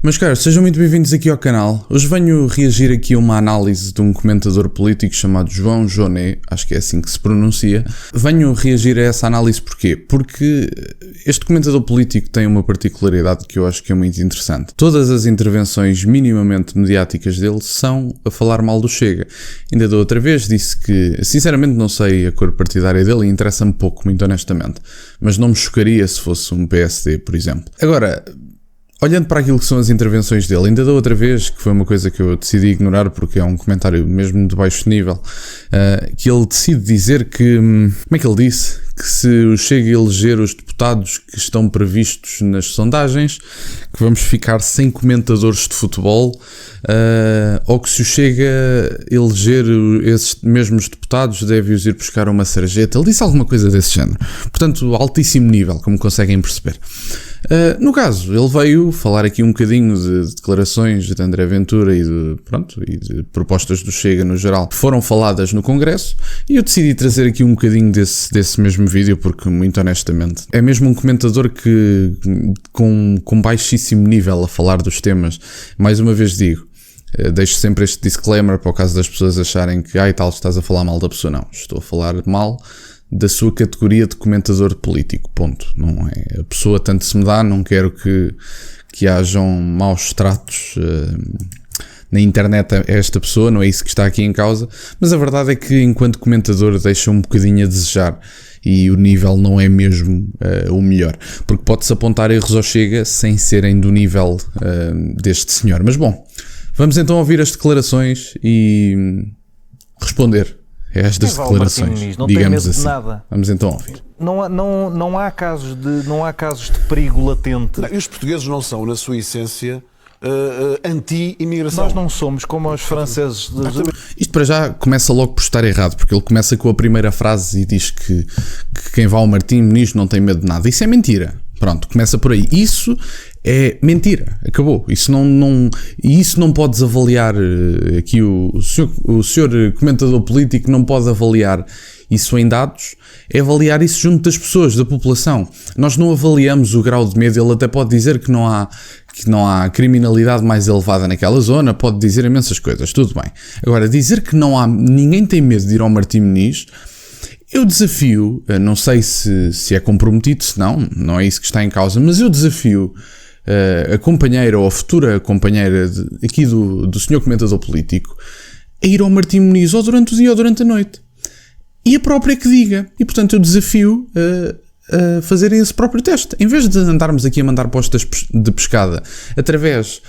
Meus caros, sejam muito bem-vindos aqui ao canal. Hoje venho reagir aqui a uma análise de um comentador político chamado João Jonet, acho que é assim que se pronuncia. Venho reagir a essa análise porquê? Porque este comentador político tem uma particularidade que eu acho que é muito interessante. Todas as intervenções minimamente mediáticas dele são a falar mal do Chega. Ainda da outra vez disse que, sinceramente não sei a cor partidária dele e interessa-me pouco, muito honestamente, mas não me chocaria se fosse um PSD, por exemplo. Agora, olhando para aquilo que são as intervenções dele, ainda da outra vez, que foi uma coisa que eu decidi ignorar porque é um comentário mesmo de baixo nível, que ele decide dizer que, como é que ele disse? Que se o Chega eleger os deputados que estão previstos nas sondagens, que vamos ficar sem comentadores de futebol, ou que se o Chega eleger esses mesmos deputados, deve-os ir buscar uma sarjeta. Ele disse alguma coisa desse género. Portanto, altíssimo nível, como conseguem perceber. No caso, ele veio falar aqui um bocadinho de declarações de André Ventura e de propostas do Chega no geral que foram faladas no Congresso, e eu decidi trazer aqui um bocadinho desse mesmo vídeo porque, muito honestamente, é mesmo um comentador que com baixíssimo nível a falar dos temas. Mais uma vez digo, deixo sempre este disclaimer para o caso das pessoas acharem que estás a falar mal da pessoa. Não, estou a falar mal da sua categoria de comentador político, ponto. Não é a pessoa, tanto se me dá, não quero que hajam maus tratos na internet a esta pessoa, não é isso que está aqui em causa, mas a verdade é que enquanto comentador deixa um bocadinho a desejar e o nível não é mesmo o melhor, porque pode-se apontar erros ao Chega sem serem do nível deste senhor. Mas bom, vamos então ouvir as declarações e responder a estas declarações, digamos assim. Vamos então ouvir. Não há casos de perigo latente. Não, e os portugueses não são, na sua essência, anti-imigração. Nós não somos como os franceses. Isto para já começa logo por estar errado, porque ele começa com a primeira frase e diz que quem vai ao Martim Muniz não tem medo de nada. Isso é mentira. Pronto, começa por aí. Isso é mentira. Acabou. Isso não podes avaliar aqui o senhor comentador político não pode avaliar isso em dados, é avaliar isso junto das pessoas, da população. Nós não avaliamos o grau de medo. Ele até pode dizer que não há criminalidade mais elevada naquela zona, pode dizer imensas coisas, tudo bem. Agora, dizer que ninguém tem medo de ir ao Martim Muniz, eu desafio, não sei se é comprometido, se não é isso que está em causa, mas eu desafio a companheira ou a futura companheira aqui do senhor comentador político a ir ao Martim Muniz ou durante o dia ou durante a noite. E a própria que diga. E portanto eu desafio a fazerem esse próprio teste. Em vez de andarmos aqui a mandar postas de pescada através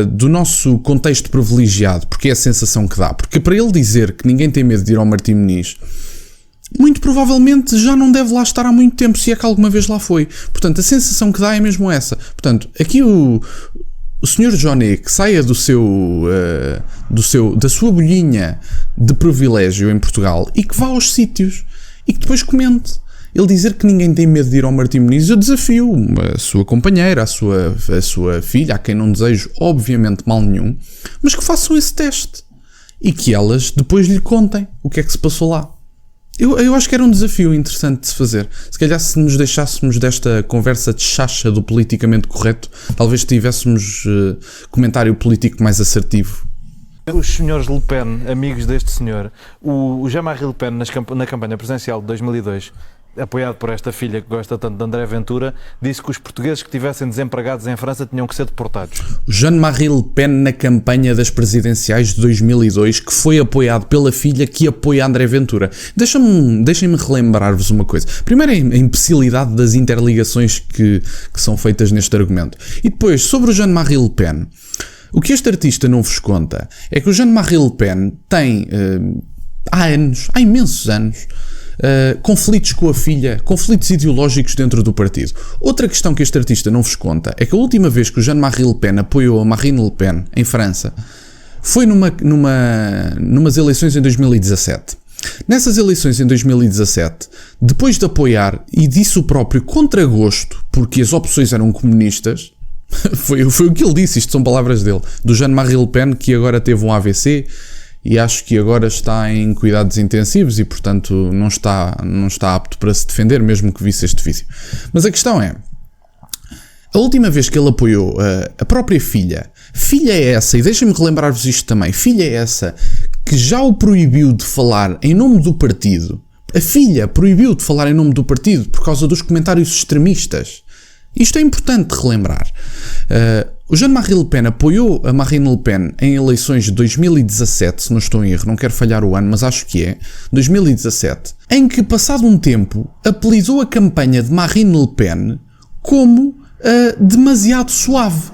do nosso contexto privilegiado, porque é a sensação que dá. Porque para ele dizer que ninguém tem medo de ir ao Martim Muniz, muito provavelmente já não deve lá estar há muito tempo, se é que alguma vez lá foi. Portanto, a sensação que dá é mesmo essa. Portanto, aqui o Sr. Jonet, que saia da sua bolhinha de privilégio em Portugal e que vá aos sítios e que depois comente. Ele dizer que ninguém tem medo de ir ao Martim Muniz, eu desafio a sua companheira, a sua filha, a quem não desejo obviamente mal nenhum, mas que façam esse teste e que elas depois lhe contem o que é que se passou lá. Eu acho que era um desafio interessante de se fazer. Se calhar se nos deixássemos desta conversa de chacha do politicamente correto, talvez tivéssemos comentário político mais assertivo. Os senhores Le Pen, amigos deste senhor, o Jean-Marie Le Pen na campanha presidencial de 2002, apoiado por esta filha que gosta tanto de André Ventura, disse que os portugueses que estivessem desempregados em França tinham que ser deportados. Jean-Marie Le Pen na campanha das presidenciais de 2002, que foi apoiado pela filha que apoia André Ventura. Deixem-me relembrar-vos uma coisa. Primeiro, a imbecilidade das interligações que são feitas neste argumento. E depois, sobre o Jean-Marie Le Pen, o que este artista não vos conta é que o Jean-Marie Le Pen tem, há imensos anos, conflitos com a filha, conflitos ideológicos dentro do partido. Outra questão que este artista não vos conta é que a última vez que o Jean-Marie Le Pen apoiou a Marine Le Pen em França foi numas eleições em 2017. Nessas eleições em 2017, depois de apoiar, e disse o próprio contra gosto, porque as opções eram comunistas, foi o que ele disse, isto são palavras dele, do Jean-Marie Le Pen, que agora teve um AVC e acho que agora está em cuidados intensivos e portanto não está apto para se defender, mesmo que visse este vídeo. Mas a questão é, A última vez que ele apoiou a própria filha é essa, e deixem-me relembrar-vos isto também, filha é essa que já o proibiu de falar em nome do partido. A filha proibiu de falar em nome do partido por causa dos comentários extremistas. Isto é importante relembrar. O Jean-Marie Le Pen apoiou a Marine Le Pen em eleições de 2017, se não estou em erro, não quero falhar o ano, mas acho que é, 2017, em que, passado um tempo, apelidou a campanha de Marine Le Pen como demasiado suave.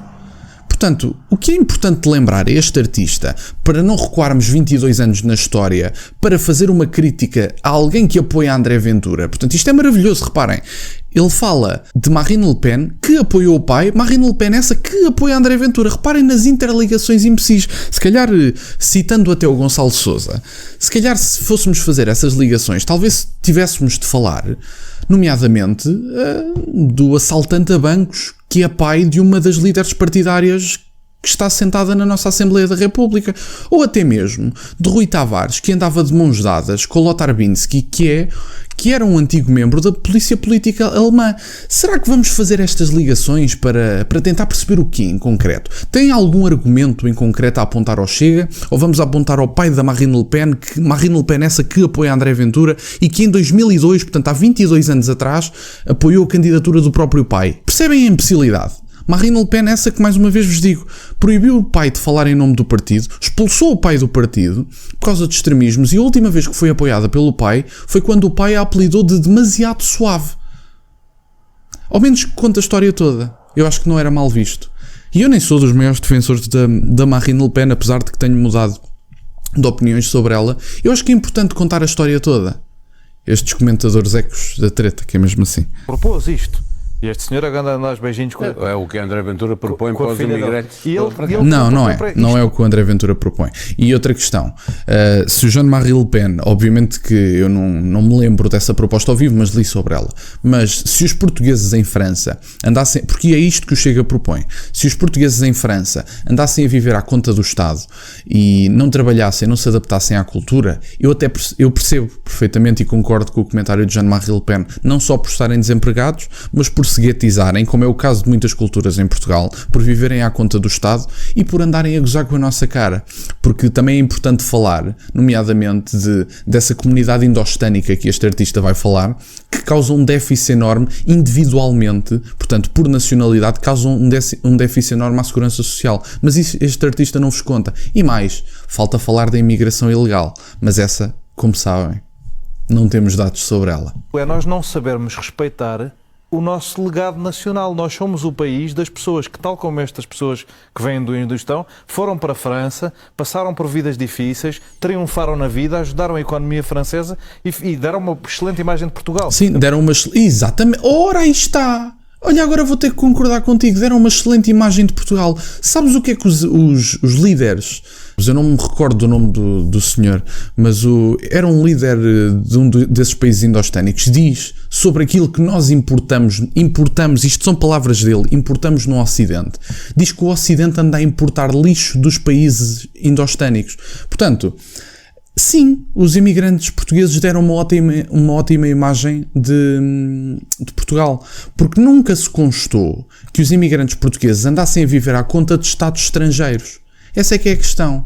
Portanto, o que é importante lembrar a este artista, para não recuarmos 22 anos na história, para fazer uma crítica a alguém que apoia André Ventura, portanto, isto é maravilhoso, reparem, ele fala de Marine Le Pen, que apoiou o pai, Marine Le Pen essa que apoia André Ventura, reparem nas interligações imbecis, se calhar, citando até o Gonçalo Sousa, se calhar se fôssemos fazer essas ligações, talvez tivéssemos de falar, nomeadamente, do assaltante a bancos, que é pai de uma das líderes partidárias que está sentada na nossa Assembleia da República, ou até mesmo de Rui Tavares, que andava de mãos dadas com Lothar Binsky, que era um antigo membro da polícia política alemã. Será que vamos fazer estas ligações para tentar perceber o quê em concreto? Tem algum argumento em concreto a apontar ao Chega? Ou vamos apontar ao pai da Marine Le Pen, que Marine Le Pen essa que apoia André Ventura e que em 2002, portanto há 22 anos atrás, apoiou a candidatura do próprio pai? Percebem a imbecilidade? Marine Le Pen essa que, mais uma vez vos digo, proibiu o pai de falar em nome do partido, expulsou o pai do partido por causa de extremismos, e a última vez que foi apoiada pelo pai foi quando o pai a apelidou de demasiado suave. Ao menos que conta a história toda. Eu acho que não era mal visto. E eu nem sou dos maiores defensores da Marine Le Pen, apesar de que tenho mudado de opiniões sobre ela. Eu acho que é importante contar a história toda. Estes comentadores ecos da treta, que é mesmo assim. Propôs isto. E este senhor anda a dar os beijinhos com É o que André Ventura propõe para os imigrantes. Não é o que o André Ventura propõe. E outra questão, se o Jean-Marie Le Pen, obviamente que eu não me lembro dessa proposta ao vivo, mas li sobre ela, mas se os portugueses em França andassem, porque é isto que o Chega propõe, se os portugueses em França andassem a viver à conta do Estado e não trabalhassem, não se adaptassem à cultura, eu percebo perfeitamente e concordo com o comentário de Jean-Marie Le Pen, não só por estarem desempregados, mas por se guetizarem, como é o caso de muitas culturas em Portugal, por viverem à conta do Estado e por andarem a gozar com a nossa cara. Porque também é importante falar, nomeadamente, dessa comunidade indostânica que este artista vai falar, que causa um déficit enorme individualmente, portanto, por nacionalidade, causa um déficit enorme à segurança social. Mas isso este artista não vos conta. E mais, falta falar da imigração ilegal. Mas essa, como sabem, não temos dados sobre ela. É nós não sabermos respeitar o nosso legado nacional. Nós somos o país das pessoas que, tal como estas pessoas que vêm do Indostão, foram para a França, passaram por vidas difíceis, triunfaram na vida, ajudaram a economia francesa e deram uma excelente imagem de Portugal. Sim, deram uma... Exatamente. Ora, aí está! Olha, agora vou ter que concordar contigo. Deram uma excelente imagem de Portugal. Sabes o que é que os líderes... Eu não me recordo do nome do senhor, mas era um líder de um desses países indostânicos, diz sobre aquilo que nós importamos, isto são palavras dele, importamos no Ocidente. Diz que o Ocidente anda a importar lixo dos países indostânicos. Portanto, sim, os imigrantes portugueses deram uma ótima imagem de Portugal, porque nunca se constou que os imigrantes portugueses andassem a viver à conta de Estados estrangeiros. Essa é que é a questão.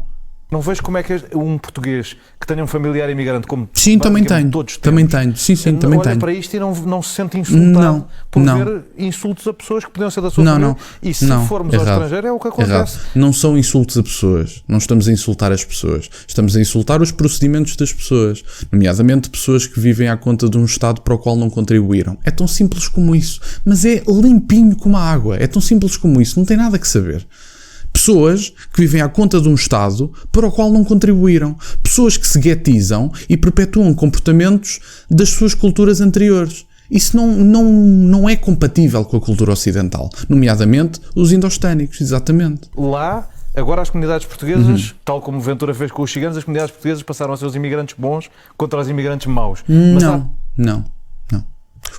Não vejo como é que um português que tenha um familiar imigrante como sim, também tenho. Todos também tenho. Sim, também olha tenho. para isto e não se sente insultado por ver insultos a pessoas que podiam ser da sua família. E se formos ao estrangeiro é o que acontece. Não são insultos a pessoas. Não estamos a insultar as pessoas. Estamos a insultar os procedimentos das pessoas. Nomeadamente pessoas que vivem à conta de um Estado para o qual não contribuíram. É tão simples como isso. Mas é limpinho como a água. É tão simples como isso. Não tem nada que saber. Pessoas que vivem à conta de um Estado para o qual não contribuíram. Pessoas que se guetizam e perpetuam comportamentos das suas culturas anteriores. Isso não é compatível com a cultura ocidental. Nomeadamente os indostânicos, exatamente. Lá, agora as comunidades portuguesas, tal como Ventura fez com os ciganos, as comunidades portuguesas passaram a ser os imigrantes bons contra os imigrantes maus. Não.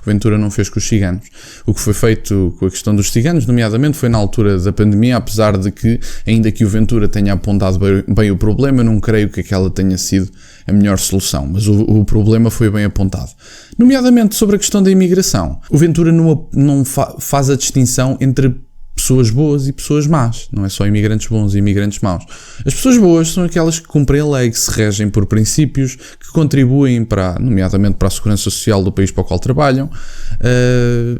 O Ventura não fez com os ciganos. O que foi feito com a questão dos ciganos, nomeadamente, foi na altura da pandemia, apesar de que, ainda que o Ventura tenha apontado bem o problema, eu não creio que aquela tenha sido a melhor solução, mas o problema foi bem apontado. Nomeadamente sobre a questão da imigração. O Ventura não faz a distinção entre pessoas boas e pessoas más. Não é só imigrantes bons e imigrantes maus. As pessoas boas são aquelas que cumprem a lei, que se regem por princípios, que contribuem nomeadamente para a segurança social do país para o qual trabalham,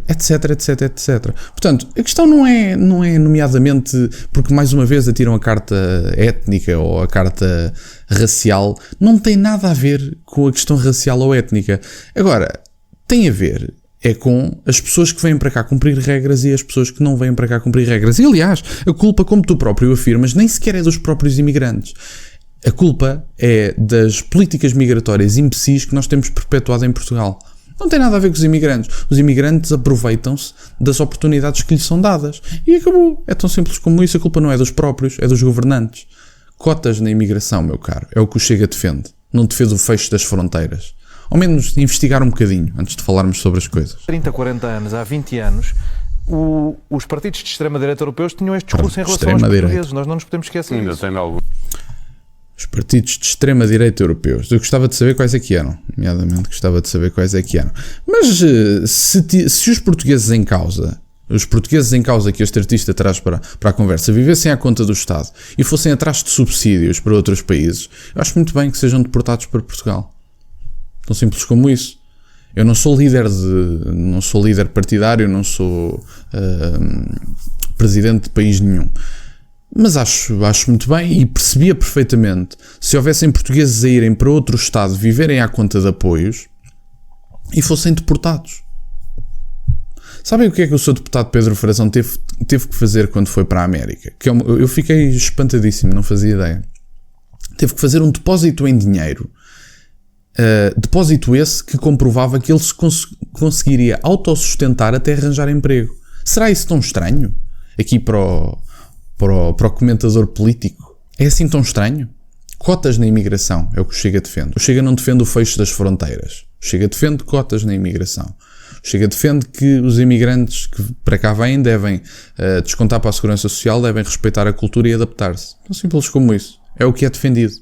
etc, etc, etc. Portanto, a questão não é nomeadamente porque mais uma vez atiram a carta étnica ou a carta racial. Não tem nada a ver com a questão racial ou étnica. Agora, tem a ver com as pessoas que vêm para cá cumprir regras e as pessoas que não vêm para cá cumprir regras. E, aliás, a culpa, como tu próprio afirmas, nem sequer é dos próprios imigrantes. A culpa é das políticas migratórias imbecis que nós temos perpetuado em Portugal. Não tem nada a ver com os imigrantes. Os imigrantes aproveitam-se das oportunidades que lhes são dadas. E acabou. É tão simples como isso. A culpa não é dos próprios, é dos governantes. Cotas na imigração, meu caro, é o que o Chega defende. Não defende o fecho das fronteiras. Ao menos investigar um bocadinho, antes de falarmos sobre as coisas. 30, 40 anos, há 20 anos, os partidos de extrema-direita europeus tinham este discurso em relação aos portugueses. Nós não nos podemos esquecer disso. Ainda tem algum. Os partidos de extrema-direita europeus. Eu gostava de saber quais é que eram. Nomeadamente, gostava de saber quais é que eram. Mas se os portugueses em causa... Os portugueses em causa que este artista traz para a conversa vivessem à conta do Estado e fossem atrás de subsídios para outros países, eu acho muito bem que sejam deportados para Portugal. Tão simples como isso. Eu não sou líder partidário, não sou presidente de país nenhum. Mas acho muito bem e percebia perfeitamente se houvessem portugueses a irem para outro Estado, viverem à conta de apoios e fossem deportados. Sabem o que é que o seu deputado Pedro Frazão teve que fazer quando foi para a América? Eu fiquei espantadíssimo, não fazia ideia. Teve que fazer um depósito em dinheiro. Depósito esse que comprovava que ele se conseguiria autossustentar até arranjar emprego. Será isso tão estranho? Aqui para o comentador político. É assim tão estranho? Cotas na imigração é o que o Chega defende. O Chega não defende o fecho das fronteiras. O Chega defende cotas na imigração. O Chega defende que os imigrantes que para cá vêm devem descontar para a segurança social, devem respeitar a cultura e adaptar-se. Tão simples como isso. É o que é defendido.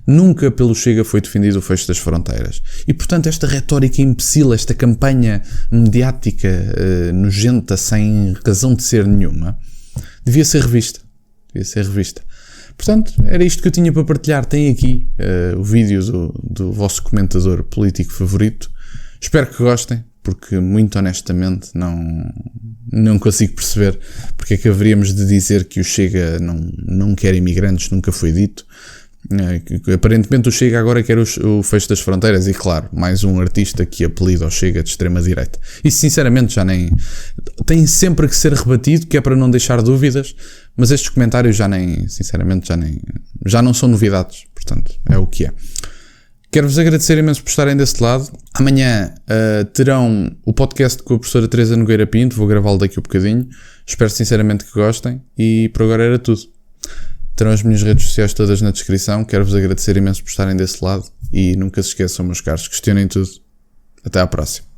Nunca pelo Chega foi defendido o fecho das fronteiras. E, portanto, esta retórica imbecil, esta campanha mediática nojenta, sem razão de ser nenhuma, devia ser revista. Portanto, era isto que eu tinha para partilhar. Tem aqui o vídeo do vosso comentador político favorito. Espero que gostem, porque, muito honestamente, não consigo perceber porque é que haveríamos de dizer que o Chega não quer imigrantes, nunca foi dito. Aparentemente o Chega agora quer o fecho das fronteiras e, claro, mais um artista que apelida ao Chega de extrema-direita. Isso sinceramente já nem... Tem sempre que ser rebatido, que é para não deixar dúvidas, mas estes comentários já não são novidades, portanto é o que é. Quero-vos agradecer imenso por estarem desse lado. Amanhã terão o podcast com a professora Teresa Nogueira Pinto, vou gravá-lo daqui a um bocadinho. Espero sinceramente que gostem e por agora era tudo. Terão as minhas redes sociais todas na descrição. Quero-vos agradecer imenso por estarem desse lado e nunca se esqueçam, meus caros, questionem tudo. Até à próxima.